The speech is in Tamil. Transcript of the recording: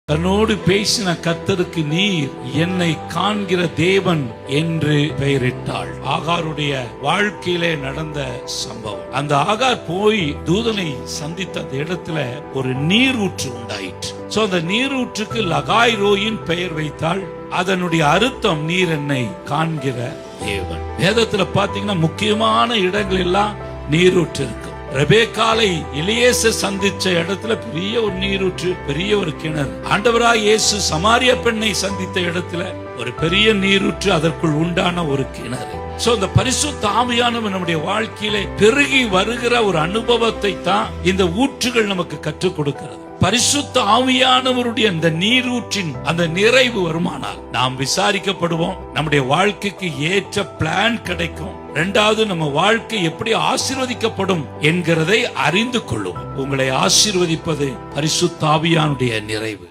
தன்னோடு பேசின கர்த்தருக்கு நீர் என்னை காண்கிற தேவன் என்று பெயரிட்டாள். ஆகாருடைய வாழ்க்கையிலே நடந்த சம்பவம். அந்த ஆகார் போய் தூதனை சந்தித்த அந்த இடத்துல ஒரு நீரூற்று உண்டாயிற்று. சோ அந்த நீரூற்றுக்கு லகாய் ரோயின் பெயர் வைத்தாள். அதனுடைய அர்த்தம் நீர் என்னை காண்கிற தேவன். வேதத்துல பாத்தீங்கன்னா முக்கியமான இடங்கள் எல்லாம் நீரூற்று இருக்கு. ரெபேக்காலை எலியேசர் சந்திச்ச இடத்துல பெரிய ஒரு நீரூற்று, பெரிய ஒரு கிணறு. ஆண்டவராய் இயேசு சமாரிய பெண்ணை சந்தித்த இடத்துல ஒரு பெரிய நீரூற்று, அதற்குள் உண்டான ஒரு கிணறு. சோ இந்த பரிசுத்த ஆவியானவர் நம்முடைய வாழ்க்கையிலே பெருகி வருகிற ஒரு அனுபவத்தை தான் இந்த ஊற்றுகள் நமக்கு கற்றுக் கொடுக்கிறது. பரிசுத்த ஆவியானவருடைய அந்த நீரூற்றின் அந்த நிறைவு வருமானால் நாம் விசாரிக்கப்படுவோம். நம்முடைய வாழ்க்கைக்கு ஏற்ற பிளான் கிடைக்கும். இரண்டாவது, நம்ம வாழ்க்கை எப்படி ஆசீர்வதிக்கப்படும் என்கிறதை அறிந்து கொள்ளும். உங்களை ஆசீர்வதிப்பது பரிசுத்த ஆவியானுடைய நிறைவு.